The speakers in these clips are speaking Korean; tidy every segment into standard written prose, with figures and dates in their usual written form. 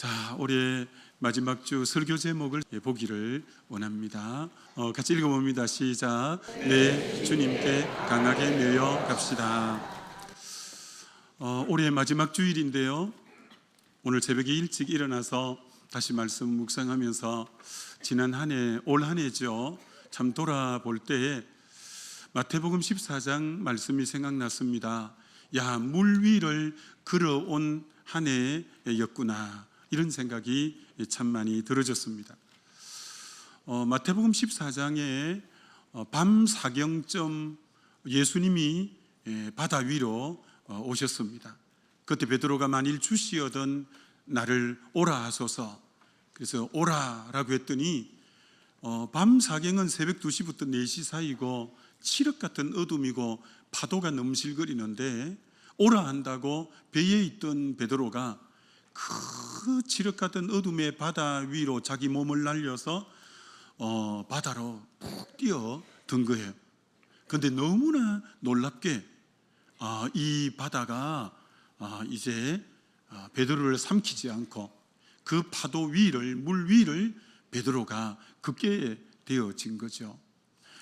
자, 올해 마지막 주 설교 제목을 보기를 원합니다. 같이 읽어봅니다. 시작. 네, 주님께 강하게 매여 갑시다. 올해 마지막 주일인데요, 오늘 새벽에 일찍 일어나서 다시 말씀 묵상하면서 지난 한 해, 올 한 해죠, 참 돌아볼 때에 마태복음 14장 말씀이 생각났습니다. 야, 물 위를 걸어온 한 해였구나, 이런 생각이 참 많이 들어졌습니다. 마태복음 14장에 밤 사경쯤 예수님이 바다 위로 오셨습니다. 그때 베드로가 만일 주시어던 나를 오라 하소서, 그래서 오라라고 했더니 밤 사경은 새벽 2시부터 4시 사이고 칠흑 같은 어둠이고 파도가 넘실거리는데 오라 한다고 배에 있던 베드로가 그 칠흑 같은 어둠의 바다 위로 자기 몸을 날려서 바다로 푹 뛰어든 거예요. 그런데 너무나 놀랍게 이 바다가 이제 베드로를 삼키지 않고 그 파도 위를, 물 위를 베드로가 걷게 되어진 거죠.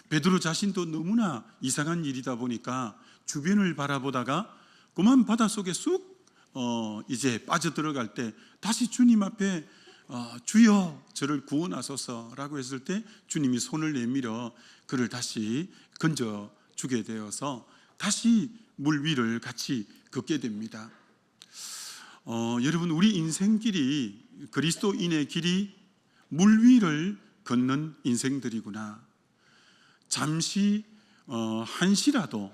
베드로 자신도 너무나 이상한 일이다 보니까 주변을 바라보다가 그만 바닷속에 쑥 이제 빠져들어갈 때 다시 주님 앞에 주여 저를 구원하소서라고 했을 때 주님이 손을 내밀어 그를 다시 건져주게 되어서 다시 물 위를 같이 걷게 됩니다. 여러분, 우리 인생길이, 그리스도인의 길이 물 위를 걷는 인생들이구나. 잠시 한시라도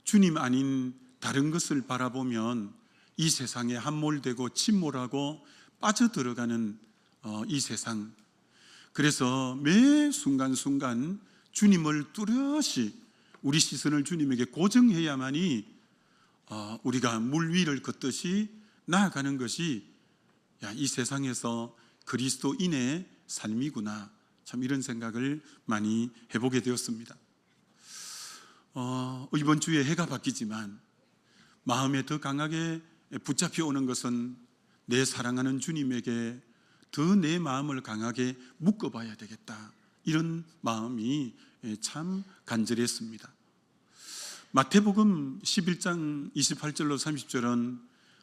주님 아닌 다른 것을 바라보면 이 세상에 함몰되고 침몰하고 빠져들어가는 이 세상, 그래서 매 순간순간 주님을 뚜렷이 우리 시선을 주님에게 고정해야만이 우리가 물 위를 걷듯이 나아가는 것이 이 세상에서 그리스도인의 삶이구나, 참 이런 생각을 많이 해보게 되었습니다. 이번 주에 해가 바뀌지만 마음에 더 강하게 붙잡혀 오는 것은 내 사랑하는 주님에게 더 내 마음을 강하게 묶어봐야 되겠다, 이런 마음이 참 간절했습니다. 마태복음 11장 28절로 30절은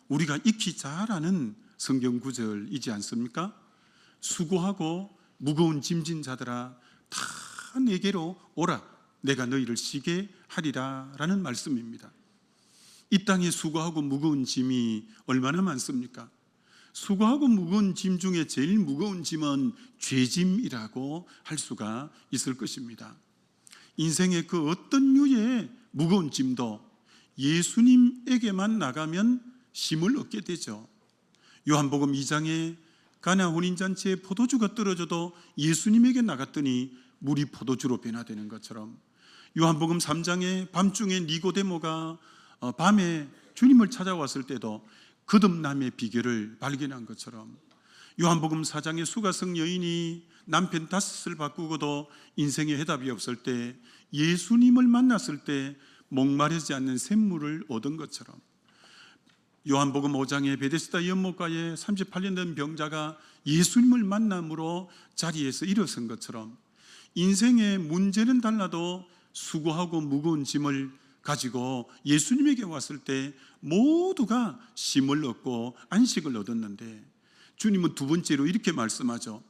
우리가 익히 잘 아는 성경 구절이지 않습니까? 수고하고 무거운 짐진 자들아 다 내게로 오라, 내가 너희를 쉬게 하리라 라는 말씀입니다. 이 땅에 수고하고 무거운 짐이 얼마나 많습니까? 수고하고 무거운 짐 중에 제일 무거운 짐은 죄짐이라고 할 수가 있을 것입니다. 인생의 그 어떤 류의 무거운 짐도 예수님에게만 나가면 힘을 얻게 되죠. 요한복음 2장에 가나 혼인잔치에 포도주가 떨어져도 예수님에게 나갔더니 물이 포도주로 변화되는 것처럼, 요한복음 3장에 밤중에 니고데모가 밤에 주님을 찾아왔을 때도 거듭남의 비결을 발견한 것처럼, 요한복음 4장의 수가성 여인이 남편 5을 바꾸고도 인생에 해답이 없을 때 예수님을 만났을 때 목마르지 않는 샘물을 얻은 것처럼, 요한복음 5장의 베데스다 연못가에 38년 된 병자가 예수님을 만남으로 자리에서 일어선 것처럼, 인생의 문제는 달라도 수고하고 무거운 짐을 가지고 예수님에게 왔을 때 모두가 쉼을 얻고 안식을 얻었는데, 주님은 두 번째로 이렇게 말씀하죠.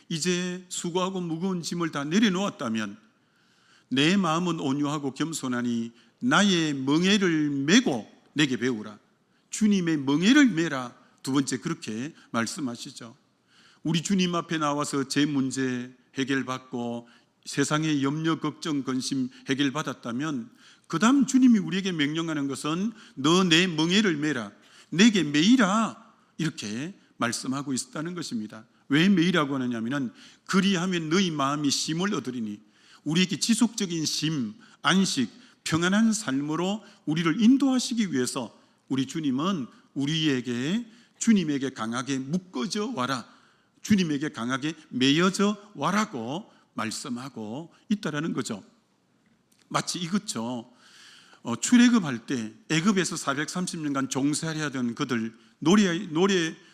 이제 수고하고 무거운 짐을 다 내려놓았다면 내 마음은 온유하고 겸손하니 나의 멍에를 메고 내게 배우라. 주님의 멍에를 메라. 두 번째, 그렇게 말씀하시죠. 우리 주님 앞에 나와서 제 문제 해결받고 세상의 염려, 걱정, 근심 해결받았다면 그 다음 주님이 우리에게 명령하는 것은 너 내 멍에를 메라, 내게 메이라, 이렇게 말씀하고 있다는 것입니다. 왜 메이라고 하느냐면 그리하면 너희 마음이 쉼을 얻으리니, 우리에게 지속적인 쉼, 안식, 평안한 삶으로 우리를 인도하시기 위해서 우리 주님은 우리에게 주님에게 강하게 묶어져 와라, 주님에게 강하게 매여져 와라고 말씀하고 있다라는 거죠. 마치 이것죠. 출애굽할 때 애굽에서 430년간 종살이하던 그들,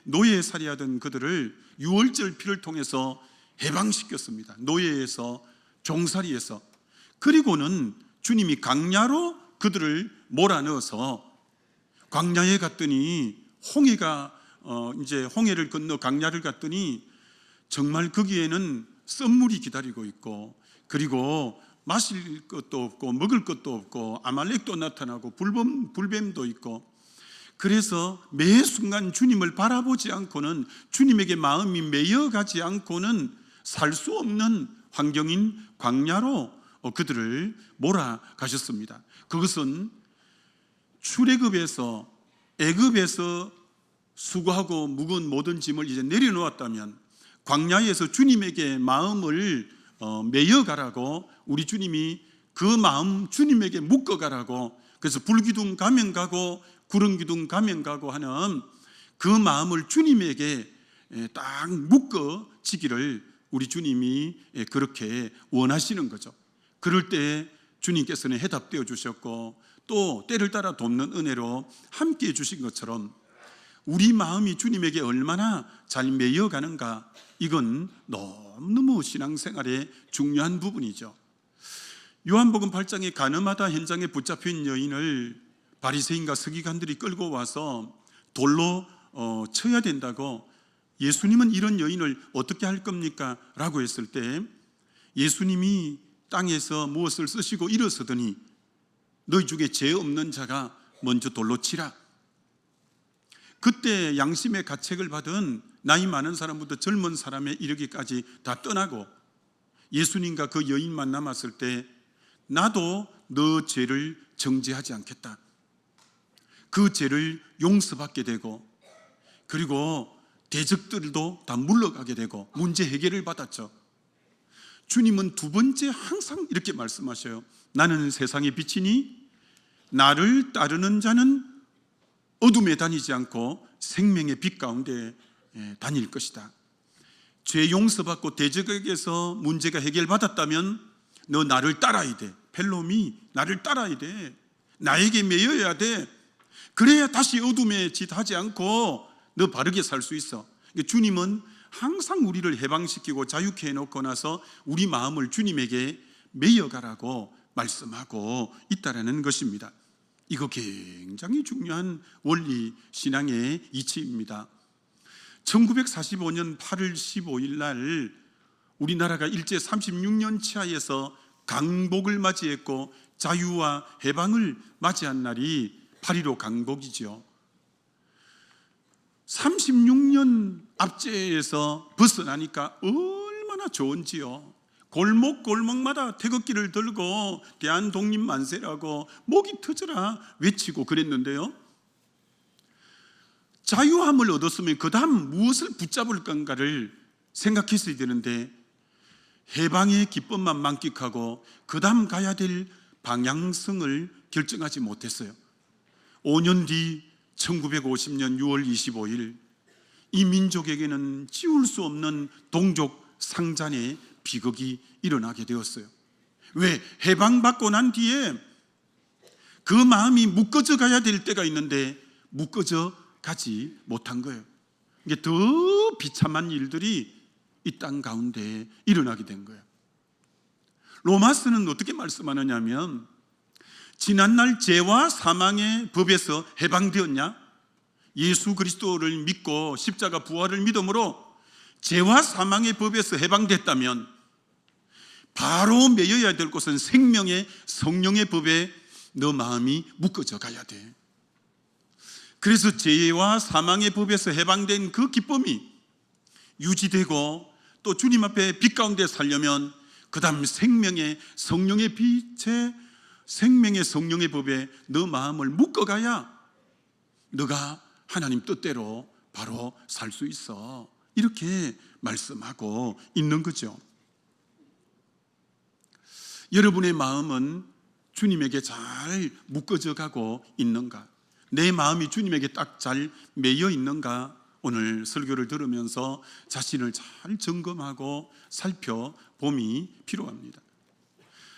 노예살이하던 그들을 유월절 피를 통해서 해방시켰습니다. 노예에서, 종살이에서. 그리고는 주님이 광야로 그들을 몰아넣어서 광야에 갔더니 이제 홍해를 건너 광야를 갔더니 정말 거기에는 썰물이 기다리고 있고, 그리고 마실 것도 없고 먹을 것도 없고 아말렉도 나타나고 불뱀도 있고, 그래서 매 순간 주님을 바라보지 않고는, 주님에게 마음이 매여가지 않고는 살 수 없는 환경인 광야로 그들을 몰아가셨습니다. 그것은 출애굽에서, 애굽에서 수고하고 무거운 모든 짐을 이제 내려놓았다면 광야에서 주님에게 마음을 매여가라고, 우리 주님이 그 마음 주님에게 묶어가라고, 그래서 불기둥 가면 가고 구름기둥 가면 가고 하는 그 마음을 주님에게 딱 묶어지기를 우리 주님이 그렇게 원하시는 거죠. 그럴 때 주님께서는 해답되어 주셨고, 또 때를 따라 돕는 은혜로 함께 해주신 것처럼 우리 마음이 주님에게 얼마나 잘 매여가는가, 이건 너무너무 신앙생활의 중요한 부분이죠. 요한복음 8장에 가늠하다 현장에 붙잡힌 여인을 바리새인과 서기관들이 끌고 와서 돌로 쳐야 된다고, 예수님은 이런 여인을 어떻게 할 겁니까? 라고 했을 때 예수님이 땅에서 무엇을 쓰시고 일어서더니 너희 중에 죄 없는 자가 먼저 돌로 치라. 그때 양심의 가책을 받은 나이 많은 사람부터 젊은 사람에 이르기까지 다 떠나고 예수님과 그 여인만 남았을 때 나도 너 죄를 정죄하지 않겠다. 그 죄를 용서받게 되고, 그리고 대적들도 다 물러가게 되고 문제 해결을 받았죠. 주님은 두 번째 항상 이렇게 말씀하셔요. 나는 세상의 빛이니 나를 따르는 자는 어둠에 다니지 않고 생명의 빛 가운데 다닐 것이다. 죄 용서받고 대적에게서 문제가 해결받았다면 너 나를 따라야 돼. 펠로미, 나를 따라야 돼. 나에게 매여야 돼. 그래야 다시 어둠에 짓하지 않고 너 바르게 살 수 있어. 주님은 항상 우리를 해방시키고 자유케 해놓고 나서 우리 마음을 주님에게 매여가라고 말씀하고 있다는 것입니다. 이거 굉장히 중요한 원리 신앙의 이치입니다. 1945년 8월 15일 날 우리나라가 일제 36년 치하에서 강복을 맞이했고 자유와 해방을 맞이한 날이 8.15 강복이죠. 36년 압제에서 벗어나니까 얼마나 좋은지요. 골목골목마다 태극기를 들고 대한독립 만세라고 목이 터져라 외치고 그랬는데요, 자유함을 얻었으면 그 다음 무엇을 붙잡을 건가를 생각했어야 되는데 해방의 기쁨만 만끽하고 그 다음 가야 될 방향성을 결정하지 못했어요. 5년 뒤 1950년 6월 25일 이 민족에게는 지울 수 없는 동족 상잔의 비극이 일어나게 되었어요. 왜? 해방받고 난 뒤에 그 마음이 묶어져 가야 될 때가 있는데 묶어져 가지 못한 거예요. 이게 더 비참한 일들이 이 땅 가운데 일어나게 된 거예요. 로마서는 어떻게 말씀하느냐면 지난날 죄와 사망의 법에서 해방되었냐? 예수 그리스도를 믿고 십자가 부활을 믿음으로 죄와 사망의 법에서 해방됐다면 바로 매여야 될 곳은 생명의 성령의 법에 너 마음이 묶어져 가야 돼. 그래서 죄와 사망의 법에서 해방된 그 기쁨이 유지되고 또 주님 앞에 빛 가운데 살려면 그 다음 생명의 성령의 빛에 생명의 성령의 법에 너 마음을 묶어가야 너가 하나님 뜻대로 바로 살 수 있어. 이렇게 말씀하고 있는 거죠. 여러분의 마음은 주님에게 잘 묶어져 가고 있는가? 내 마음이 주님에게 딱 잘 매여 있는가? 오늘 설교를 들으면서 자신을 잘 점검하고 살펴봄이 필요합니다.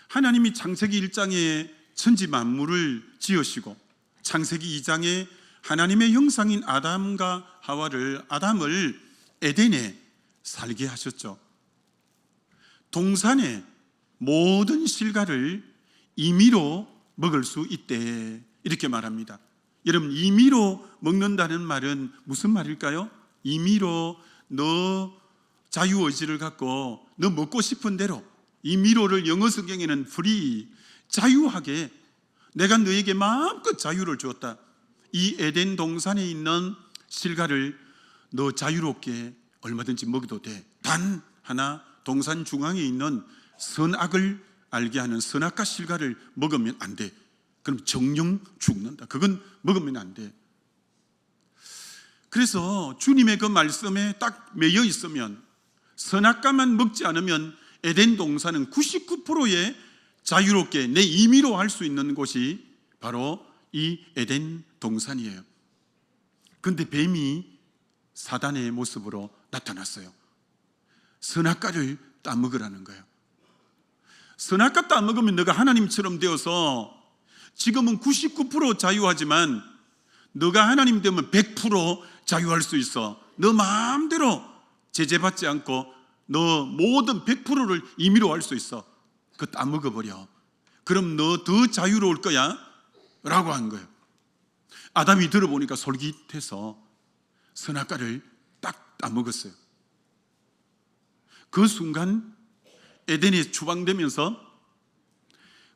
하나님이 창세기 1장에 천지 만물을 지으시고 창세기 2장에 하나님의 형상인 아담을 에덴에 살게 하셨죠. 동산의 모든 실과를 임의로 먹을 수 있대, 이렇게 말합니다. 여러분, 임의로 먹는다는 말은 무슨 말일까요? 임의로 너 자유의지를 갖고 너 먹고 싶은 대로, 임의로를 영어 성경에는 free, 자유하게 내가 너에게 마음껏 자유를 주었다. 이 에덴 동산에 있는 실과를 너 자유롭게 얼마든지 먹어도 돼. 단 하나, 동산 중앙에 있는 선악을 알게 하는 선악과 실과를 먹으면 안 돼. 그럼 정령 죽는다. 그건 먹으면 안 돼. 그래서 주님의 그 말씀에 딱 매여 있으면, 선악과만 먹지 않으면 에덴 동산은 99%의 자유롭게 내 임의로 할 수 있는 곳이 바로 이 에덴 동산이에요. 그런데 뱀이 사단의 모습으로 나타났어요. 선악과를 따먹으라는 거예요. 선악과 따먹으면 너가 하나님처럼 되어서 지금은 99% 자유하지만 너가 하나님 되면 100% 자유할 수 있어. 너 마음대로 제재받지 않고 너 모든 100%를 임의로 할 수 있어. 그거 따먹어버려. 그럼 너 더 자유로울 거야 라고 한 거예요. 아담이 들어보니까 솔깃해서 선악과를 딱 따먹었어요. 그 순간 에덴에 추방되면서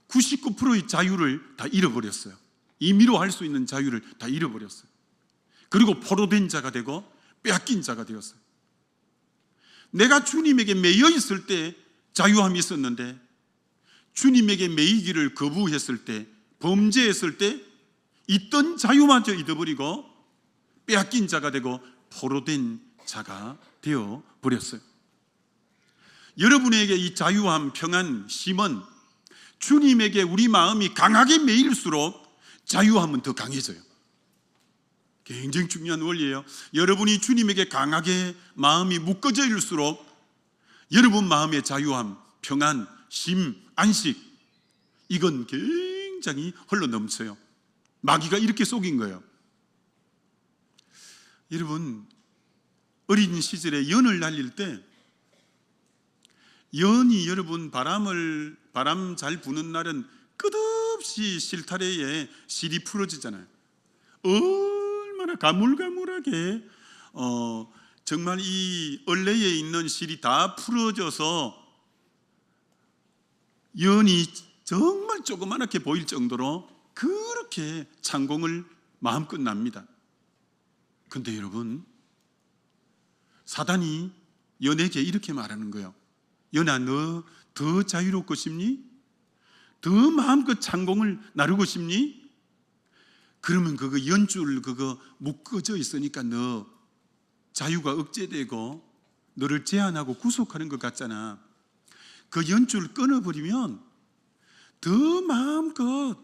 99%의 자유를 다 잃어버렸어요. 임의로 할 수 있는 자유를 다 잃어버렸어요. 그리고 포로된 자가 되고 빼앗긴 자가 되었어요. 내가 주님에게 매여 있을 때 자유함이 있었는데, 주님에게 매이기를 거부했을 때, 범죄했을 때 있던 자유마저 잃어버리고 빼앗긴 자가 되고 포로된 자가 되어 버렸어요. 여러분에게 이 자유함, 평안, 쉼은 주님에게 우리 마음이 강하게 매일수록 자유함은 더 강해져요. 굉장히 중요한 원리예요. 여러분이 주님에게 강하게 마음이 묶어져 있을수록 여러분 마음의 자유함, 평안, 쉼, 안식, 이건 굉장히 흘러넘쳐요. 마귀가 이렇게 속인 거예요. 여러분, 어린 시절에 연을 날릴 때 연이, 여러분, 바람 잘 부는 날은 끝없이 실타래에 실이 풀어지잖아요. 얼마나 가물가물하게 정말 이 얼레에 있는 실이 다 풀어져서 연이 정말 조그맣게 보일 정도로 그렇게 창공을 마음껏 납니다. 근데 여러분, 사단이 연에게 이렇게 말하는 거예요. 연아, 너 더 자유롭고 싶니? 더 마음껏 창공을 나르고 싶니? 그러면 그거 연줄 그거 묶어져 있으니까 너 자유가 억제되고 너를 제한하고 구속하는 것 같잖아. 그 연줄 끊어버리면 더 마음껏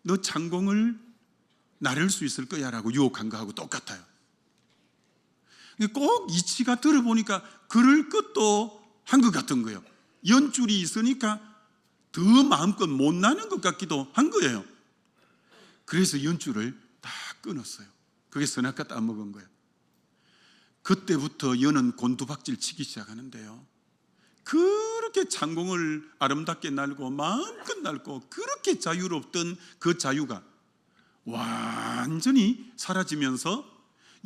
너 창공을 나를 수 있을 거야 라고 유혹한 거하고 똑같아요. 꼭 이치가 들어보니까 그럴 것도 한 것 같은 거예요. 연줄이 있으니까 더 마음껏 못 나는 것 같기도 한 거예요. 그래서 연줄을 다 끊었어요. 그게 선악과 따먹은 거예요. 그때부터 연은 곤두박질 치기 시작하는데요, 그렇게 창공을 아름답게 날고 마음껏 날고 그렇게 자유롭던 그 자유가 완전히 사라지면서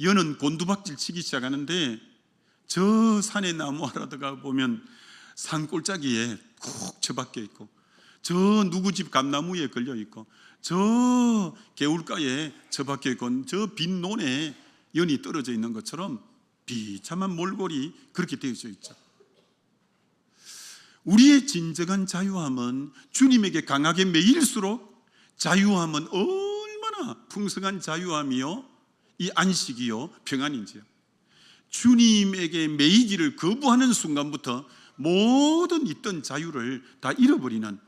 연은 곤두박질 치기 시작하는데, 저 산의 나무하라다가 보면 산골짜기에 콕 처박혀 있고, 저 누구 집 감나무에 걸려 있고, 저 개울가에 처박혀 있고, 저 빈 논에 연이 떨어져 있는 것처럼 비참한 몰골이 그렇게 되어져 있죠. 우리의 진정한 자유함은 주님에게 강하게 매일수록 자유함은 얼마나 풍성한 자유함이요, 이 안식이요, 평안인지요. 주님에게 매이기를 거부하는 순간부터 모든 있던 자유를 다 잃어버리는,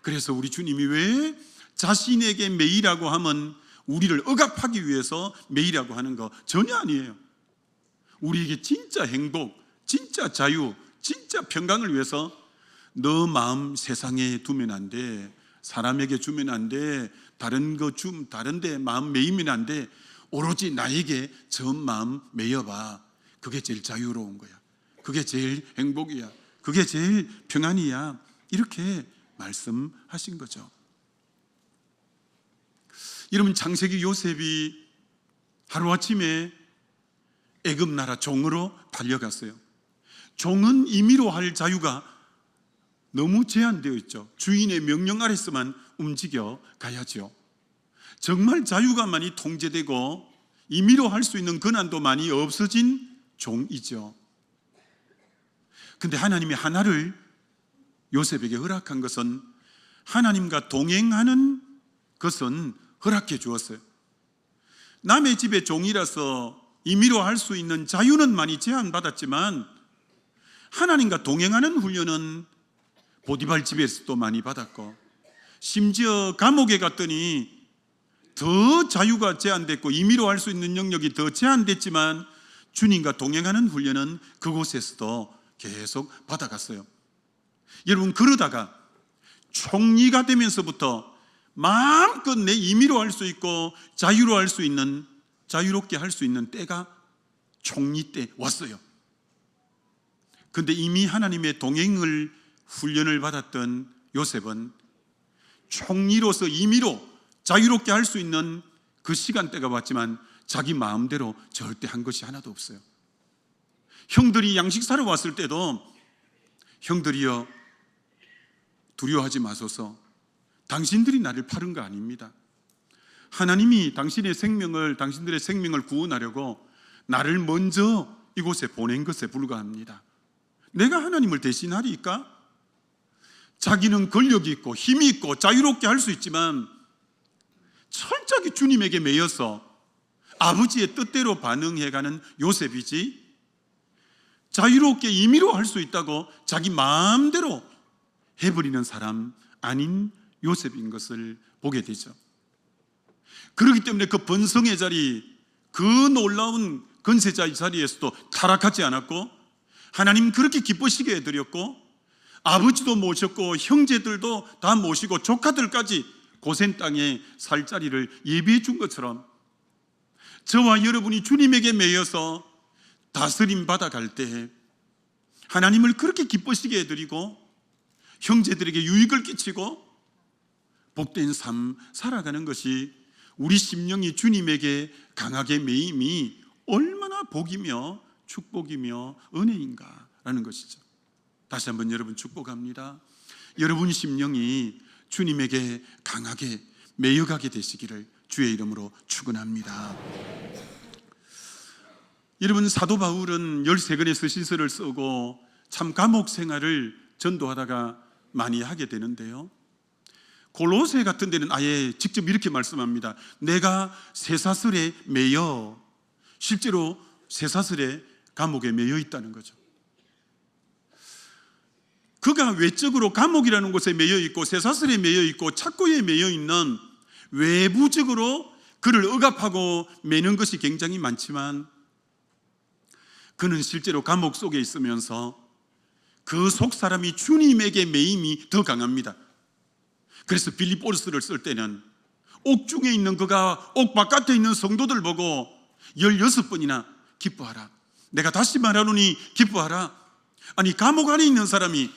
그래서 우리 주님이 왜 자신에게 매이라고 하면 우리를 억압하기 위해서 매이라고 하는 거 전혀 아니에요. 우리에게 진짜 행복, 진짜 자유, 진짜 평강을 위해서 너 마음 세상에 두면 안 돼. 사람에게 주면 안 돼. 다른 데 마음 매이면 안 돼. 오로지 나에게 전 마음 매여봐. 그게 제일 자유로운 거야. 그게 제일 행복이야. 그게 제일 평안이야. 이렇게 말씀하신 거죠. 여러분, 창세기 요셉이 하루아침에 애굽 나라 종으로 달려갔어요. 종은 임의로 할 자유가 너무 제한되어 있죠. 주인의 명령 아래서만 움직여 가야죠. 정말 자유가 많이 통제되고 임의로 할 수 있는 권한도 많이 없어진 종이죠. 근데 하나님이 하나를 요셉에게 허락한 것은, 하나님과 동행하는 것은 허락해 주었어요. 남의 집의 종이라서 임의로 할 수 있는 자유는 많이 제한받았지만, 하나님과 동행하는 훈련은 보디발 집에서도 많이 받았고, 심지어 감옥에 갔더니 더 자유가 제한됐고 임의로 할 수 있는 영역이 더 제한됐지만, 주님과 동행하는 훈련은 그곳에서도 계속 받아갔어요. 여러분, 그러다가 총리가 되면서부터 마음껏 내 임의로 할 수 있고 자유로 할 수 있는, 자유롭게 할 수 있는 때가 총리 때 왔어요. 근데 이미 하나님의 동행을 훈련을 받았던 요셉은 총리로서 임의로 자유롭게 할 수 있는 그 시간대가 왔지만 자기 마음대로 절대 한 것이 하나도 없어요. 형들이 양식 사러 왔을 때도, 형들이여 두려워하지 마소서, 당신들이 나를 파는 거 아닙니다. 하나님이 당신들의 생명을 구원하려고 나를 먼저 이곳에 보낸 것에 불과합니다. 내가 하나님을 대신하리까? 자기는 권력이 있고 힘이 있고 자유롭게 할 수 있지만 철저하게 주님에게 매여서 아버지의 뜻대로 반응해가는 요셉이지, 자유롭게 임의로 할 수 있다고 자기 마음대로 해버리는 사람 아닌 요셉인 것을 보게 되죠. 그렇기 때문에 그 번성의 자리, 그 놀라운 건세자의 자리에서도 타락하지 않았고, 하나님 그렇게 기쁘시게 해드렸고, 아버지도 모셨고 형제들도 다 모시고 조카들까지 고센 땅에 살 자리를 예비해 준 것처럼, 저와 여러분이 주님에게 매여서 다스림 받아갈 때 하나님을 그렇게 기쁘시게 해드리고 형제들에게 유익을 끼치고 복된 삶 살아가는 것이, 우리 심령이 주님에게 강하게 매임이 얼마나 복이며 축복이며 은혜인가라는 것이죠. 다시 한번 여러분 축복합니다. 여러분 심령이 주님에게 강하게 매여가게 되시기를 주의 이름으로 축원합니다. 여러분, 사도 바울은 13권의 서신서를 쓰고 참 감옥 생활을 전도하다가 많이 하게 되는데요, 골로새 같은 데는 아예 직접 이렇게 말씀합니다. 내가 쇠사슬에 매여, 실제로 쇠사슬에 감옥에 매여 있다는 거죠. 그가 외적으로 감옥이라는 곳에 매여 있고 쇠사슬에 매여 있고 착고에 매여 있는, 외부적으로 그를 억압하고 매는 것이 굉장히 많지만, 그는 실제로 감옥 속에 있으면서 그 속 사람이 주님에게 매임이 더 강합니다. 그래서 빌립보서를 쓸 때는 옥중에 있는 그가 옥 바깥에 있는 성도들 보고 16번이나 기뻐하라, 내가 다시 말하노니 기뻐하라. 아니, 감옥 안에 있는 사람이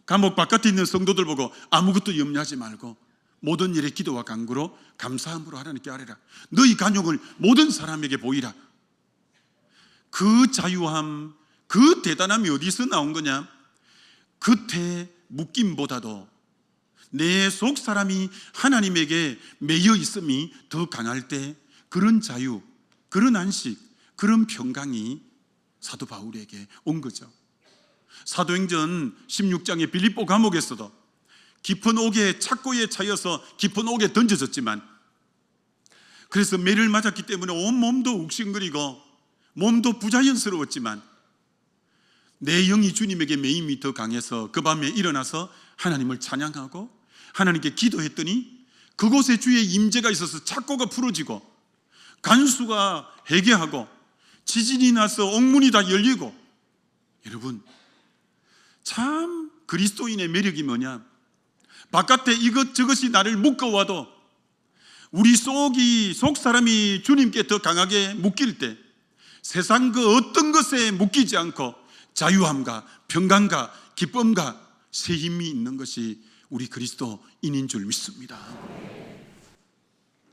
감옥 바깥에 있는 성도들 보고 아무것도 염려하지 말고 모든 일에 기도와 간구로 감사함으로 하나님께 아뢰라. 너희 간용을 모든 사람에게 보이라. 그 자유함, 그 대단함이 어디서 나온 거냐? 겉에 묶임보다도 내 속 사람이 하나님에게 매여 있음이 더 강할 때, 그런 자유, 그런 안식, 그런 평강이 사도 바울에게 온 거죠. 사도행전 16장의 빌립보 감옥에서도 깊은 옥에, 착고에 차여서 깊은 옥에 던져졌지만, 그래서 매를 맞았기 때문에 온몸도 욱신거리고 몸도 부자연스러웠지만, 내 영이 주님에게 매임이 더 강해서 그 밤에 일어나서 하나님을 찬양하고 하나님께 기도했더니 그곳에 주의 임재가 있어서 착고가 풀어지고 간수가 회개하고 지진이 나서 옥문이 다 열리고. 여러분, 참 그리스도인의 매력이 뭐냐? 바깥에 이것저것이 나를 묶어와도 우리 속 사람이 주님께 더 강하게 묶일 때 세상 그 어떤 것에 묶이지 않고 자유함과 평강과 기쁨과 새 힘이 있는 것이 우리 그리스도인인 줄 믿습니다.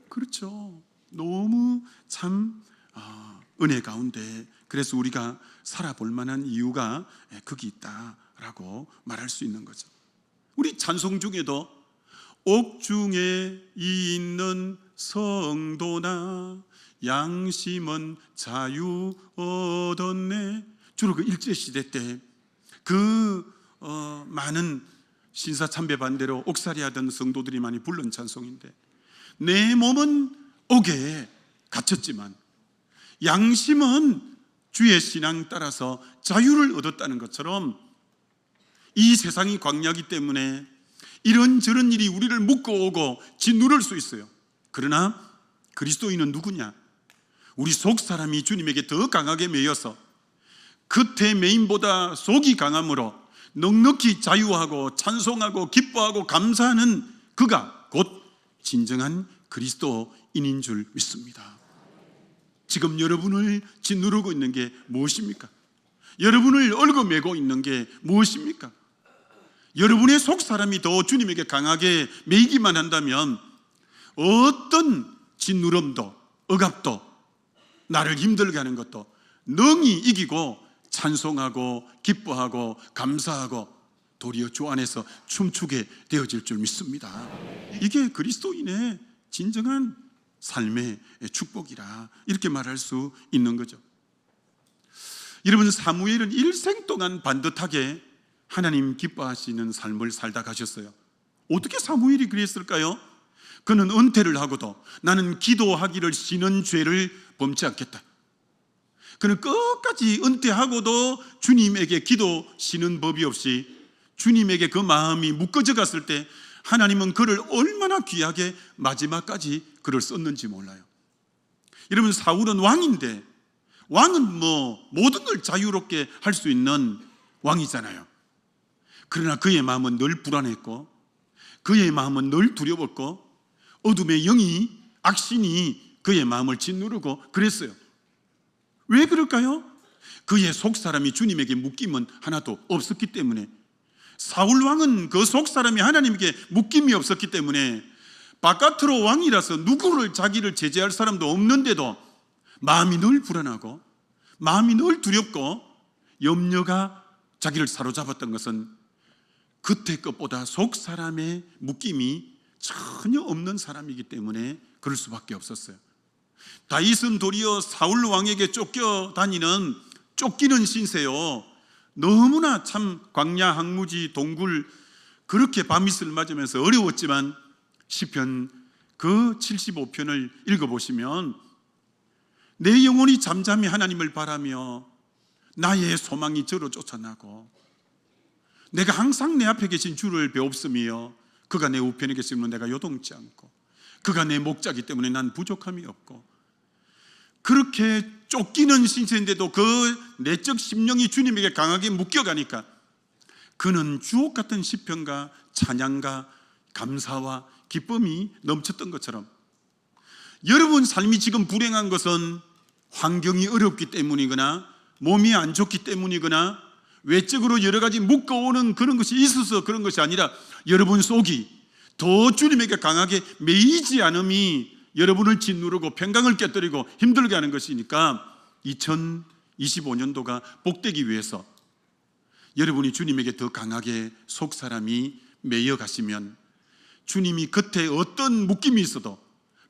그렇죠. 너무 참 은혜 가운데 그래서 우리가 살아볼 만한 이유가 거기 있다라고 말할 수 있는 거죠. 우리 찬송 중에도 옥중에 있는 성도나 양심은 자유 얻었네. 주로 그 일제시대 때 많은 신사참배 반대로 옥살이하던 성도들이 많이 부른 찬송인데, 내 몸은 옥에 갇혔지만 양심은 주의 신앙 따라서 자유를 얻었다는 것처럼, 이 세상이 광야이기 때문에 이런저런 일이 우리를 묶어오고 짓누를 수 있어요. 그러나 그리스도인은 누구냐? 우리 속 사람이 주님에게 더 강하게 매여서 겉의 매임보다 속이 강함으로 넉넉히 자유하고 찬송하고 기뻐하고 감사하는 그가 곧 진정한 그리스도인인 줄 믿습니다. 지금 여러분을 짓누르고 있는 게 무엇입니까? 여러분을 얽어매고 있는 게 무엇입니까? 여러분의 속 사람이 더 주님에게 강하게 매이기만 한다면 어떤 짓누름도 억압도 나를 힘들게 하는 것도 능히 이기고 찬송하고 기뻐하고 감사하고 도리어 주 안에서 춤추게 되어질 줄 믿습니다. 이게 그리스도인의 진정한 삶의 축복이라 이렇게 말할 수 있는 거죠. 여러분, 사무엘은 일생 동안 반듯하게 하나님 기뻐하시는 삶을 살다 가셨어요. 어떻게 사무엘이 그랬을까요? 그는 은퇴를 하고도 나는 기도하기를 쉬는 죄를 범치 않겠다. 그는 끝까지 은퇴하고도 주님에게 기도 쉬는 법이 없이 주님에게 그 마음이 묶어져 갔을 때 하나님은 그를 얼마나 귀하게 마지막까지 그를 썼는지 몰라요. 여러분, 사울은 왕인데, 왕은 모든 걸 자유롭게 할 수 있는 왕이잖아요. 그러나 그의 마음은 늘 불안했고, 그의 마음은 늘 두려웠고, 어둠의 영이, 악신이 그의 마음을 짓누르고 그랬어요. 왜 그럴까요? 그의 속사람이 주님에게 묶임은 하나도 없었기 때문에. 사울 왕은 그 속사람이 하나님께 묶임이 없었기 때문에 바깥으로 왕이라서 누구를 자기를 제재할 사람도 없는데도 마음이 늘 불안하고 마음이 늘 두렵고 염려가 자기를 사로잡았던 것은 겉의 것보다 속사람의 묶임이 전혀 없는 사람이기 때문에 그럴 수밖에 없었어요. 다윗은 도리어 사울 왕에게 쫓기는 신세요. 너무나 참 광야 항무지 동굴 그렇게 밤이슬 맞으면서 어려웠지만 시편 그 75편을 읽어보시면 내 영혼이 잠잠히 하나님을 바라며 나의 소망이 저로 쫓아나고 내가 항상 내 앞에 계신 주를 배옵으며 그가 내 우편에 계시면 내가 요동치 않고 그가 내 목자기 때문에 난 부족함이 없고, 그렇게 쫓기는 신세인데도 그 내적 심령이 주님에게 강하게 묶여가니까 그는 주옥 같은 시편과 찬양과 감사와 기쁨이 넘쳤던 것처럼, 여러분 삶이 지금 불행한 것은 환경이 어렵기 때문이거나 몸이 안 좋기 때문이거나 외적으로 여러 가지 묶어오는 그런 것이 있어서 그런 것이 아니라 여러분 속이 더 주님에게 강하게 매이지 않음이 여러분을 짓누르고 평강을 깨뜨리고 힘들게 하는 것이니까 2025년도가 복되기 위해서 여러분이 주님에게 더 강하게 속사람이 매여 가시면 주님이 겉에 어떤 묶임이 있어도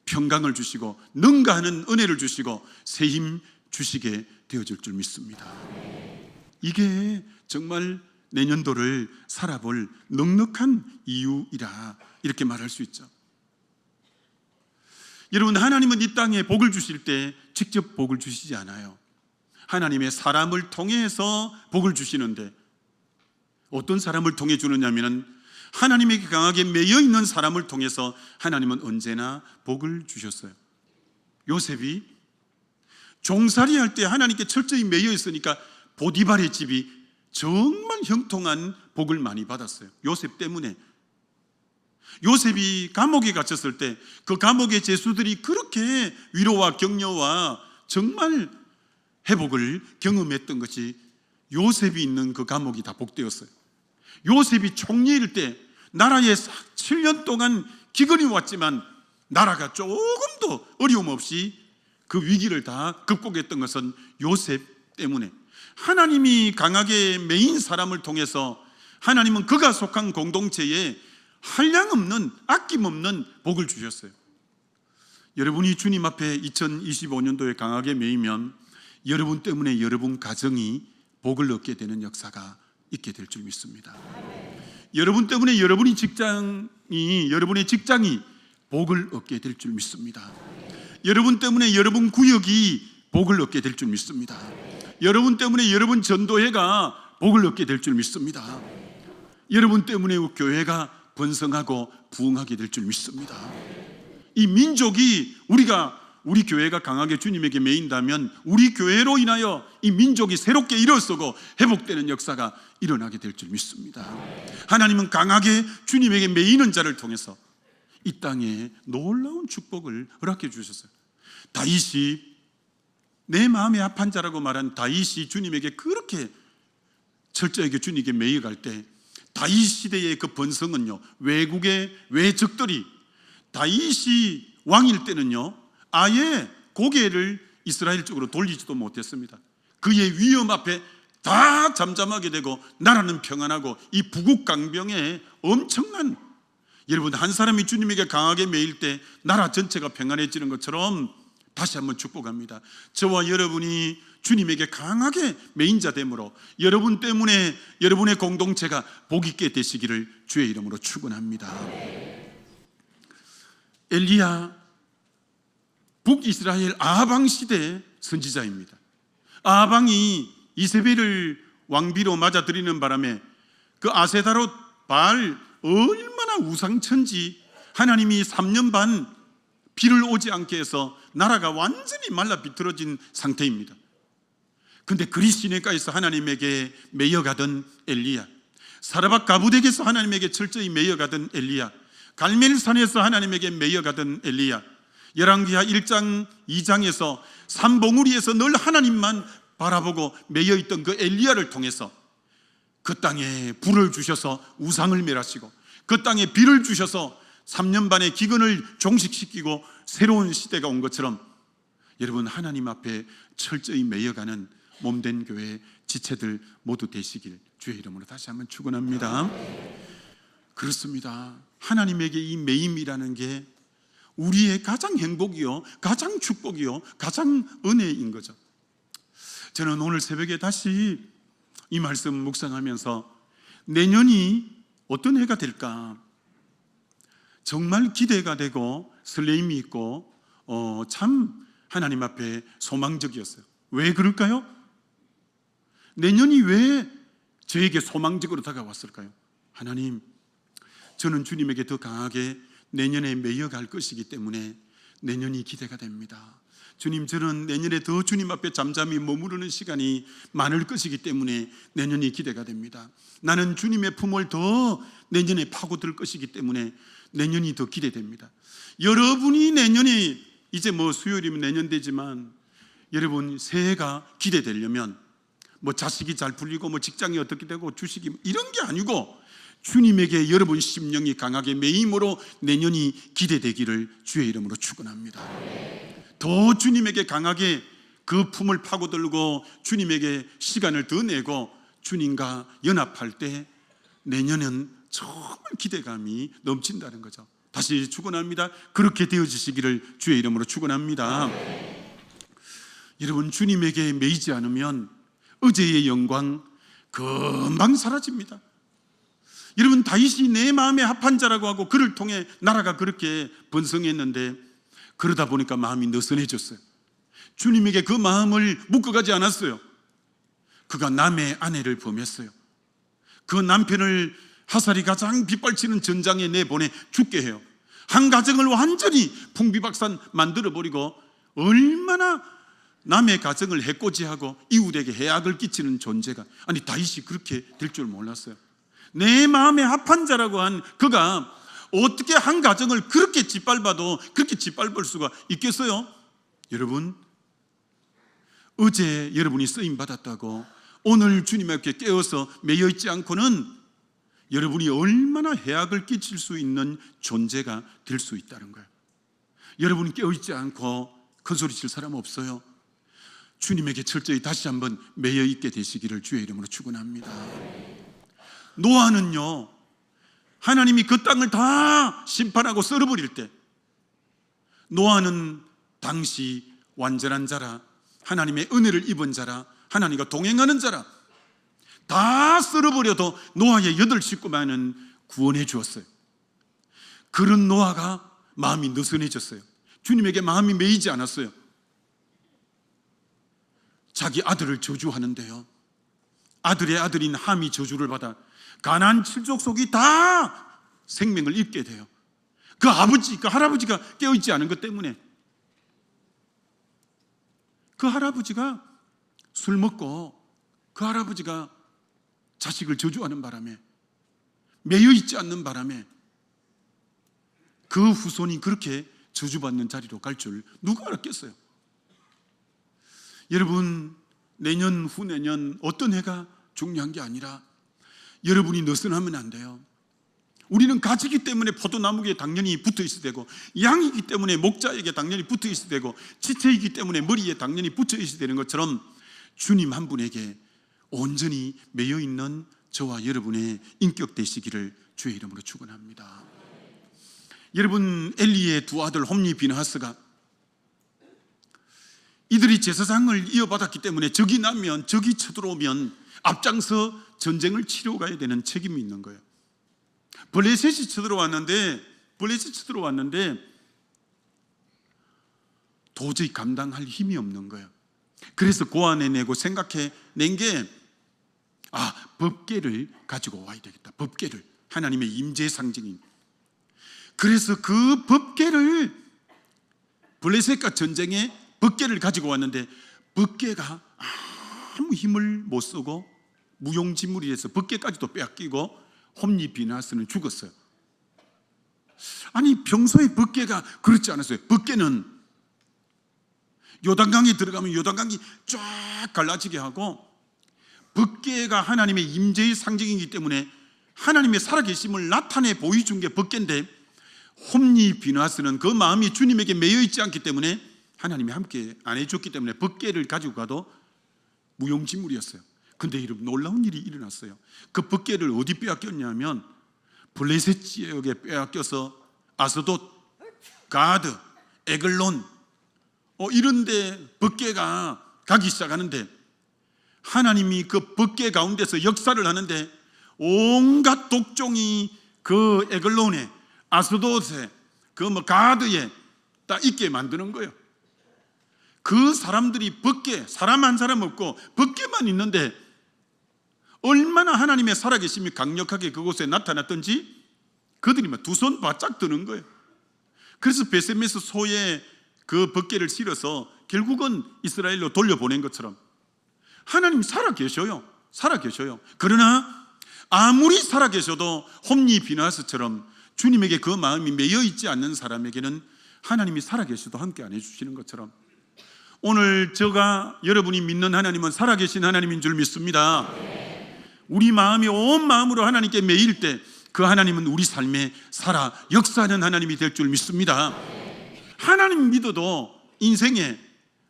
평강을 주시고 능가하는 은혜를 주시고 새 힘 주시게 되어질 줄 믿습니다. 이게 정말 내년도를 살아볼 넉넉한 이유이라 이렇게 말할 수 있죠. 여러분, 하나님은 이 땅에 복을 주실 때 직접 복을 주시지 않아요. 하나님의 사람을 통해서 복을 주시는데, 어떤 사람을 통해 주느냐면 하나님에게 강하게 매여 있는 사람을 통해서 하나님은 언제나 복을 주셨어요. 요셉이 종살이 할 때 하나님께 철저히 매여 있으니까 보디발의 집이 정말 형통한 복을 많이 받았어요. 요셉 때문에. 요셉이 감옥에 갇혔을 때 그 감옥의 죄수들이 그렇게 위로와 격려와 정말 회복을 경험했던 것이 요셉이 있는 그 감옥이 다 복되었어요. 요셉이 총리일 때 나라에 7년 동안 기근이 왔지만 나라가 조금도 어려움 없이 그 위기를 다 극복했던 것은 요셉 때문에, 하나님이 강하게 매인 사람을 통해서 하나님은 그가 속한 공동체에 한량없는 아낌없는 복을 주셨어요. 여러분이 주님 앞에 2025년도에 강하게 매이면 여러분 때문에 여러분 가정이 복을 얻게 되는 역사가 있게 될 줄 믿습니다. 여러분 때문에 여러분의 직장이 복을 얻게 될 줄 믿습니다. 여러분 때문에 여러분 구역이 복을 얻게 될 줄 믿습니다. 여러분 때문에 여러분 전도회가 복을 얻게 될 줄 믿습니다. 여러분 때문에 교회가 번성하고 부흥하게 될 줄 믿습니다. 이 민족이 우리 교회가 강하게 주님에게 매인다면 우리 교회로 인하여 이 민족이 새롭게 일어서고 회복되는 역사가 일어나게 될 줄 믿습니다. 하나님은 강하게 주님에게 매이는 자를 통해서 이 땅에 놀라운 축복을 허락해 주셨어요. 다윗이, 내 마음에 합한 자라고 말한 다윗이 주님에게 그렇게 철저하게 주님에게 매여갈 때 다윗 시대의 그 번성은요, 외국의 외적들이 다윗이 왕일 때는요 아예 고개를 이스라엘 쪽으로 돌리지도 못했습니다. 그의 위험 앞에 다 잠잠하게 되고 나라는 평안하고 이 부국강병에 엄청난, 여러분 한 사람이 주님에게 강하게 매일 때 나라 전체가 평안해지는 것처럼 다시 한번 축복합니다. 저와 여러분이 주님에게 강하게 매인 자 되므로 여러분 때문에 여러분의 공동체가 복 있게 되시기를 주의 이름으로 축원합니다. 엘리야, 북이스라엘 아방 시대 선지자입니다. 아방이 이세벨을 왕비로 맞아들이는 바람에 그 아세다롯 바알 얼마나 우상천지, 하나님이 3년 반 비를 오지 않게 해서 나라가 완전히 말라 비틀어진 상태입니다. 근데 그리 시내가에서 하나님에게 매여가던 엘리야, 사르밧 가부덱에서 하나님에게 철저히 매여가던 엘리야, 갈멜산에서 하나님에게 매여가던 엘리야, 열왕기하 1장 2장에서 산봉우리에서 늘 하나님만 바라보고 매여있던 그 엘리야를 통해서 그 땅에 불을 주셔서 우상을 멸하시고 그 땅에 비를 주셔서 3년 반의 기근을 종식시키고 새로운 시대가 온 것처럼 여러분 하나님 앞에 철저히 매여가는 몸된 교회 지체들 모두 되시길 주의 이름으로 다시 한번 축원합니다. 그렇습니다. 하나님에게 이 매임이라는 게 우리의 가장 행복이요, 가장 축복이요, 가장 은혜인 거죠. 저는 오늘 새벽에 다시 이 말씀 묵상하면서 내년이 어떤 해가 될까 정말 기대가 되고 설레임이 있고 참 하나님 앞에 소망적이었어요. 왜 그럴까요? 내년이 왜 저에게 소망적으로 다가왔을까요? 하나님, 저는 주님에게 더 강하게 내년에 매여갈 것이기 때문에 내년이 기대가 됩니다. 주님, 저는 내년에 더 주님 앞에 잠잠히 머무르는 시간이 많을 것이기 때문에 내년이 기대가 됩니다. 나는 주님의 품을 더 내년에 파고들 것이기 때문에 내년이 더 기대됩니다. 여러분이 내년에 이제 수요일이면 내년 되지만 여러분 새해가 기대되려면 자식이 잘 풀리고 직장이 어떻게 되고 주식이 이런 게 아니고 주님에게 여러분 심령이 강하게 매임으로 내년이 기대되기를 주의 이름으로 축원합니다. 더 주님에게 강하게 그 품을 파고들고 주님에게 시간을 더 내고 주님과 연합할 때 내년은 정말 기대감이 넘친다는 거죠. 다시 축원합니다. 그렇게 되어지시기를 주의 이름으로 축원합니다. 여러분, 주님에게 매이지 않으면 어제의 영광 금방 사라집니다. 여러분, 다윗이 내 마음에 합한 자라고 하고 그를 통해 나라가 그렇게 번성했는데 그러다 보니까 마음이 느슨해졌어요. 주님에게 그 마음을 묶어가지 않았어요. 그가 남의 아내를 범했어요. 그 남편을 하살이 가장 빗발치는 전장에 내보내 죽게 해요. 한 가정을 완전히 풍비박산 만들어버리고 얼마나 남의 가정을 해코지하고 이웃에게 해악을 끼치는 존재가, 아니 다윗이 그렇게 될 줄 몰랐어요. 내 마음에 합한 자라고 한 그가 어떻게 한 가정을 그렇게 짓밟아도 그렇게 짓밟을 수가 있겠어요? 여러분, 어제 여러분이 쓰임 받았다고 오늘 주님 앞에 깨어서 매여 있지 않고는 여러분이 얼마나 해악을 끼칠 수 있는 존재가 될 수 있다는 거예요. 여러분이 깨어 있지 않고 큰 소리 칠 사람 없어요. 주님에게 철저히 다시 한번 매여 있게 되시기를 주의 이름으로 축원합니다. 노아는요, 하나님이 그 땅을 다 심판하고 썰어버릴 때, 노아는 당시 완전한 자라, 하나님의 은혜를 입은 자라, 하나님과 동행하는 자라, 다 썰어버려도 노아의 8 식구만은 구원해 주었어요. 그런 노아가 마음이 느슨해졌어요. 주님에게 마음이 매이지 않았어요. 자기 아들을 저주하는데요, 아들의 아들인 함이 저주를 받아 가나안 7족속이 다 생명을 잃게 돼요. 그 아버지, 그 할아버지가 깨어있지 않은 것 때문에. 그 할아버지가 술 먹고 그 할아버지가 자식을 저주하는 바람에, 매여 있지 않는 바람에 그 후손이 그렇게 저주받는 자리로 갈 줄 누가 알았겠어요? 여러분, 내년, 후내년 어떤 해가 중요한 게 아니라 여러분이 느슨하면 안 돼요. 우리는 가지기 때문에 포도나무에 당연히 붙어 있어야 되고, 양이기 때문에 목자에게 당연히 붙어 있어야 되고, 지체이기 때문에 머리에 당연히 붙어 있어야 되는 것처럼 주님 한 분에게 온전히 매여 있는 저와 여러분의 인격 되시기를 주의 이름으로 축원합니다. 여러분, 엘리의 2 아들 홈리 비느하스가 이들이 제사장을 이어받았기 때문에 적이 나면, 적이 쳐들어오면 앞장서 전쟁을 치러 가야 되는 책임이 있는 거예요. 블레셋이 쳐들어왔는데 도저히 감당할 힘이 없는 거예요. 그래서 고안해내고 생각해낸 게, 법궤를 가지고 와야 되겠다. 법궤를, 하나님의 임재 상징인. 그래서 그 법궤를, 블레셋과 전쟁에 법궤를 가지고 왔는데 법궤가 아무 힘을 못 쓰고 무용지물이 돼서 법궤까지도 빼앗기고 홈리 비느하스는 죽었어요. 아니, 평소에 법궤가 그렇지 않았어요. 법궤는 요단강에 들어가면 요단강이 쫙 갈라지게 하고, 법궤가 하나님의 임재의 상징이기 때문에 하나님의 살아계심을 나타내 보여준 게 법궤인데, 홈리 비느하스는 그 마음이 주님에게 매여 있지 않기 때문에 하나님이 함께 안 해줬기 때문에 법궤를 가지고 가도 무용지물이었어요. 근데 여러분, 놀라운 일이 일어났어요. 그 법궤를 어디 빼앗겼냐면 블레셋 지역에 빼앗겨서 아스돗, 가드, 에글론 이런 데 법궤가 가기 시작하는데, 하나님이 그 법궤 가운데서 역사를 하는데 온갖 독종이 그 에글론에, 아스돗에, 그 가드에 다 있게 만드는 거예요. 그 사람들이 법궤, 사람 한 사람 없고 법궤만 있는데 얼마나 하나님의 살아계심이 강력하게 그곳에 나타났던지 그들이 막 2손 바짝 드는 거예요. 그래서 베세메스 소에 그 법궤를 실어서 결국은 이스라엘로 돌려보낸 것처럼 하나님 살아계셔요. 그러나 아무리 살아계셔도 홈리 비느하스처럼 주님에게 그 마음이 매여 있지 않는 사람에게는 하나님이 살아계셔도 함께 안 해주시는 것처럼, 오늘 제가 여러분이 믿는 하나님은 살아계신 하나님인 줄 믿습니다. 우리 마음이 온 마음으로 하나님께 매일 때 그 하나님은 우리 삶에 살아 역사하는 하나님이 될 줄 믿습니다. 하나님 믿어도 인생에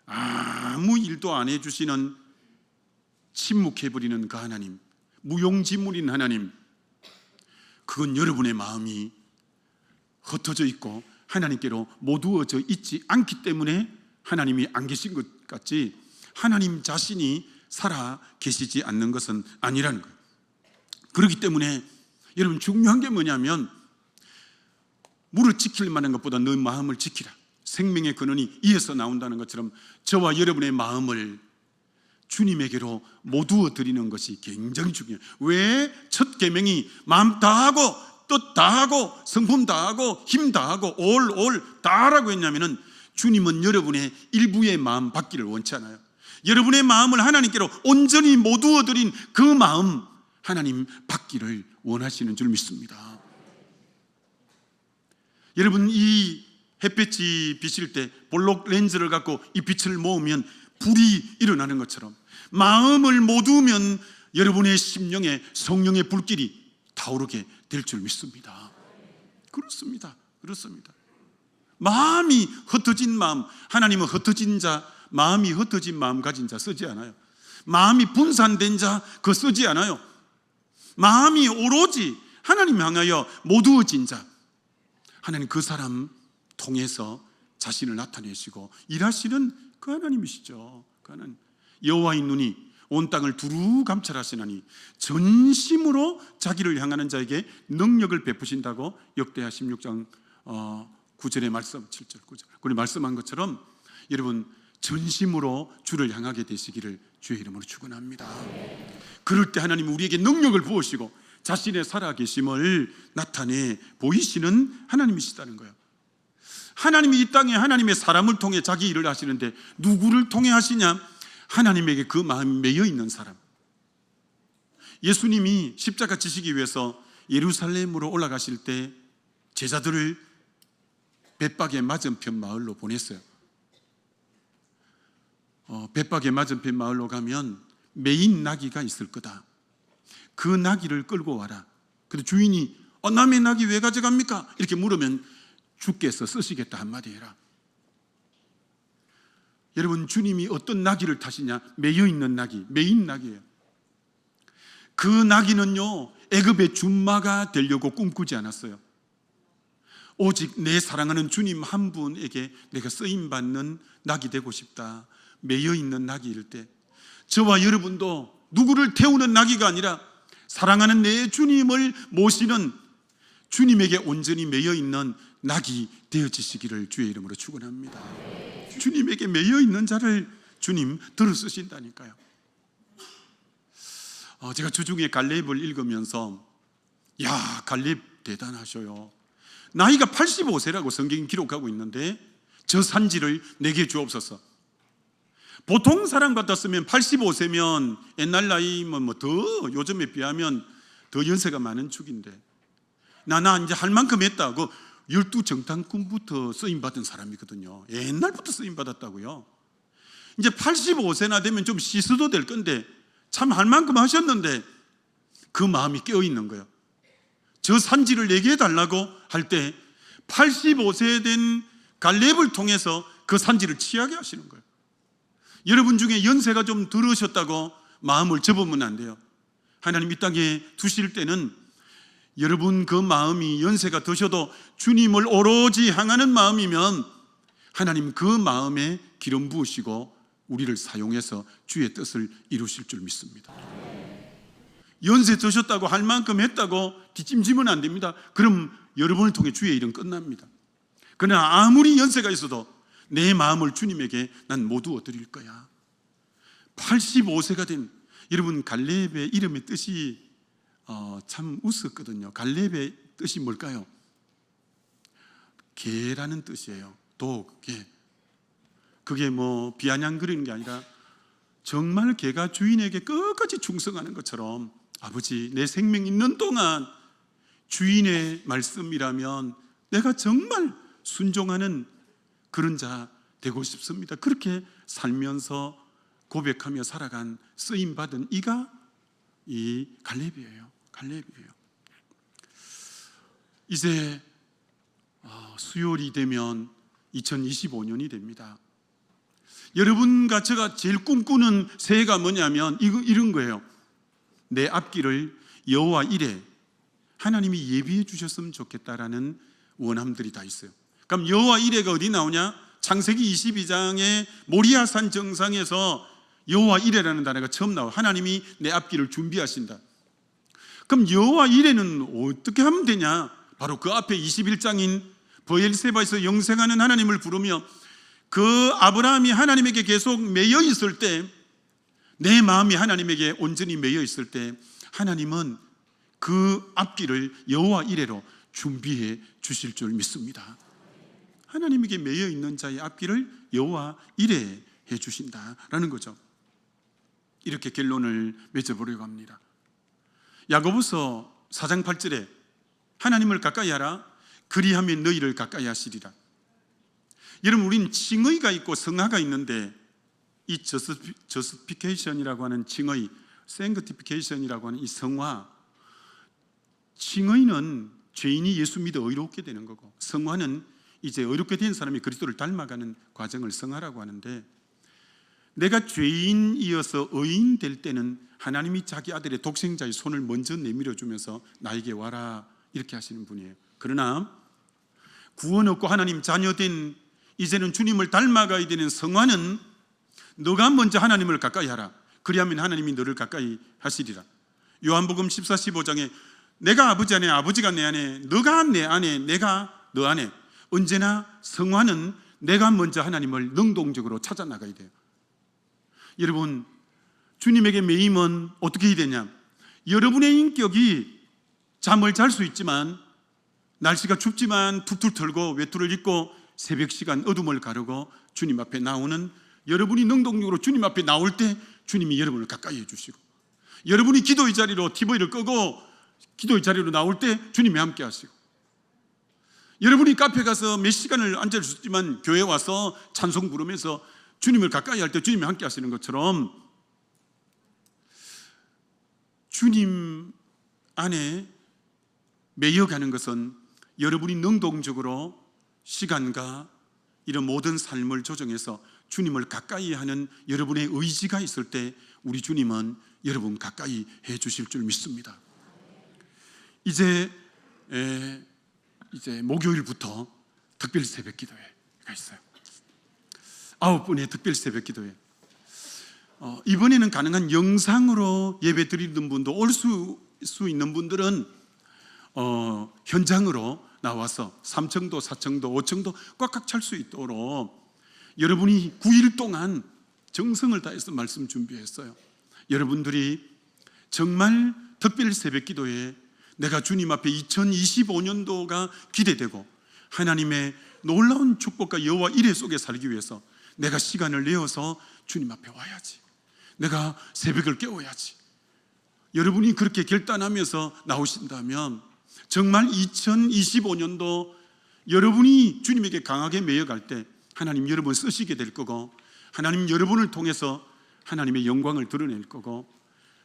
아무 일도 안 해주시는, 침묵해버리는 그 하나님, 무용지물인 하나님, 그건 여러분의 마음이 흩어져 있고 하나님께로 모두어져 있지 않기 때문에 하나님이 안 계신 것 같지, 하나님 자신이 살아 계시지 않는 것은 아니라는 거예요. 그렇기 때문에 여러분, 중요한 게 뭐냐면, 물을 지킬 만한 것보다 너 마음을 지키라. 생명의 근원이 이에서 나온다는 것처럼 저와 여러분의 마음을 주님에게로 모두어 드리는 것이 굉장히 중요해요. 왜 첫 계명이 마음 다하고 뜻 다하고 성품 다하고 힘 다하고 올 다하라고 했냐면은, 주님은 여러분의 일부의 마음 받기를 원치 않아요. 여러분의 마음을 하나님께로 온전히 모두어 드린 그 마음 하나님 받기를 원하시는 줄 믿습니다. 여러분, 이 햇볕이 비칠 때 볼록 렌즈를 갖고 이 빛을 모으면 불이 일어나는 것처럼 마음을 모두면 여러분의 심령에 성령의 불길이 타오르게 될 줄 믿습니다. 그렇습니다. 마음이 흩어진 마음, 하나님은 흩어진 자, 마음이 흩어진 마음 가진 자 쓰지 않아요. 마음이 분산된 자 그거 쓰지 않아요. 마음이 오로지 하나님 향하여 모두어진 자, 하나님 그 사람 통해서 자신을 나타내시고 일하시는 그 하나님이시죠. 그 하나님, 여호와의 눈이 온 땅을 두루 감찰하시나니 전심으로 자기를 향하는 자에게 능력을 베푸신다고 역대하 16장 9절의 말씀, 7절 9절 그리 말씀한 것처럼 여러분 전심으로 주를 향하게 되시기를 주의 이름으로 축원합니다. 그럴 때 하나님 우리에게 능력을 부으시고 자신의 살아계심을 나타내 보이시는 하나님이시다는 거예요. 하나님이 이 땅에 하나님의 사람을 통해 자기 일을 하시는데 누구를 통해 하시냐? 하나님에게 그 마음이 매여 있는 사람. 예수님이 십자가 지시기 위해서 예루살렘으로 올라가실 때 제자들을 벳박의 맞은편 마을로 보냈어요. 벳박의 맞은편 마을로 가면 매인 나귀가 있을 거다. 그 나귀를 끌고 와라. 근데 주인이 남의 나귀 왜 가져갑니까? 이렇게 물으면 주께서 쓰시겠다 한마디 해라. 여러분, 주님이 어떤 나귀를 타시냐? 매여 있는 나귀, 매인 나귀예요. 그 나귀는요 애굽의 준마가 되려고 꿈꾸지 않았어요. 오직 내 사랑하는 주님 한 분에게 내가 쓰임받는 낙이 되고 싶다. 매여 있는 낙일 때 저와 여러분도 누구를 태우는 낙이가 아니라 사랑하는 내 주님을 모시는 주님에게 온전히 매여 있는 낙이 되어지시기를 주의 이름으로 축원합니다. 주님에게 매여 있는 자를 주님 들어 쓰신다니까요. 제가 주중에 갈렙을 읽으면서 야, 갈렙 대단하셔요. 나이가 85세라고 성경이 기록하고 있는데 저 산지를 내게 주옵소서. 보통 사람 같았으면 85세면 옛날 나이면 더 요즘에 비하면 더 연세가 많은 축인데 나 이제 할 만큼 했다고 12정탐꾼부터 쓰임받은 사람이거든요. 옛날부터 쓰임받았다고요. 이제 85세나 되면 좀 시스도 될 건데 참 할 만큼 하셨는데 그 마음이 깨어있는 거예요. 저 산지를 내게 해달라고 할 때 85세 된 갈렙을 통해서 그 산지를 취하게 하시는 거예요. 여러분 중에 연세가 좀 들으셨다고 마음을 접으면 안 돼요. 하나님 이 땅에 두실 때는 여러분 그 마음이 연세가 드셔도 주님을 오로지 향하는 마음이면 하나님 그 마음에 기름 부으시고 우리를 사용해서 주의 뜻을 이루실 줄 믿습니다. 연세 드셨다고 할 만큼 했다고 뒷짐지면 안 됩니다. 그럼 여러분을 통해 주의 일은 끝납니다. 그러나 아무리 연세가 있어도 내 마음을 주님에게 난 모두 드릴 거야. 85세가 된 여러분, 갈렙의 이름의 뜻이 참 웃었거든요. 갈렙의 뜻이 뭘까요? 개라는 뜻이에요. 개. 그게 뭐 비아냥거리는 게 아니라 정말 개가 주인에게 끝까지 충성하는 것처럼 아버지, 내 생명 있는 동안 주인의 말씀이라면 내가 정말 순종하는 그런 자 되고 싶습니다. 그렇게 살면서 고백하며 살아간 쓰임받은 이가 이 갈렙이에요. 이제 수요일이 되면 2025년이 됩니다. 여러분과 제가 제일 꿈꾸는 새해가 뭐냐면 이런 거예요. 내 앞길을 여호와 이레, 하나님이 예비해 주셨으면 좋겠다라는 원함들이 다 있어요. 그럼 여호와 이레가 어디 나오냐? 창세기 22장의 모리아산 정상에서 여호와 이레라는 단어가 처음 나와요. 하나님이 내 앞길을 준비하신다. 그럼 여호와 이레는 어떻게 하면 되냐? 바로 그 앞에 21장인 브엘세바에서 영생하는 하나님을 부르며 그 아브라함이 하나님에게 계속 매여 있을 때, 내 마음이 하나님에게 온전히 매여 있을 때 하나님은 그 앞길을 여호와 이레로 준비해 주실 줄 믿습니다. 하나님에게 매여 있는 자의 앞길을 여호와 이레 해 주신다라는 거죠. 이렇게 결론을 맺어보려고 합니다. 야고보서 4장 8절에 하나님을 가까이 하라, 그리하면 너희를 가까이 하시리라. 여러분, 우리는 칭의가 있고 성화가 있는데 이 저스피케이션이라고 하는 칭의, 생크티피케이션이라고 하는 이 성화, 칭의는 죄인이 예수 믿어 의롭게 되는 거고, 성화는 이제 의롭게 된 사람이 그리스도를 닮아가는 과정을 성화라고 하는데, 내가 죄인이어서 의인 될 때는 하나님이 자기 아들의 독생자의 손을 먼저 내밀어 주면서 나에게 와라 이렇게 하시는 분이에요. 그러나 구원 얻고 하나님 자녀된 이제는 주님을 닮아가야 되는 성화는 너가 먼저 하나님을 가까이 하라. 그리하면 하나님이 너를 가까이 하시리라. 요한복음 14, 15장에 내가 아버지 안에, 아버지가 내 안에, 너가 내 안에, 내가 너 안에. 언제나 성화는 내가 먼저 하나님을 능동적으로 찾아 나가야 돼요. 여러분, 주님에게 매임은 어떻게 해야 되냐? 여러분의 인격이 잠을 잘 수 있지만, 날씨가 춥지만 툭툭 털고 외투를 입고 새벽 시간 어둠을 가르고 주님 앞에 나오는, 여러분이 능동적으로 주님 앞에 나올 때 주님이 여러분을 가까이 해주시고, 여러분이 기도의 자리로 TV를 끄고 기도의 자리로 나올 때 주님이 함께 하시고, 여러분이 카페 가서 몇 시간을 앉을 수 있지만 교회 와서 찬송 부르면서 주님을 가까이 할 때 주님이 함께 하시는 것처럼, 주님 안에 매여가는 것은 여러분이 능동적으로 시간과 이런 모든 삶을 조정해서 주님을 가까이 하는 여러분의 의지가 있을 때 우리 주님은 여러분 가까이 해 주실 줄 믿습니다. 이제 목요일부터 특별 새벽 기도회가 있어요. 9분의 특별 새벽 기도회. 이번에는 가능한 영상으로 예배 드리는 분도, 올 수 있는 분들은 현장으로 나와서 3층도 4층도 5층도 꽉꽉 찰 수 있도록 여러분이 9일 동안 정성을 다해서 말씀 준비했어요. 여러분들이 정말 특별 새벽 기도에 내가 주님 앞에 2025년도가 기대되고 하나님의 놀라운 축복과 여호와 일해 속에 살기 위해서 내가 시간을 내어서 주님 앞에 와야지, 내가 새벽을 깨워야지, 여러분이 그렇게 결단하면서 나오신다면 정말 2025년도 여러분이 주님에게 강하게 매여갈 때 하나님 여러분 쓰시게 될 거고, 하나님 여러분을 통해서 하나님의 영광을 드러낼 거고,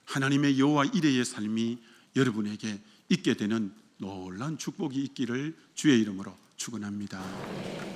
하나님의 여호와 이레의 삶이 여러분에게 있게 되는 놀라운 축복이 있기를 주의 이름으로 축원합니다.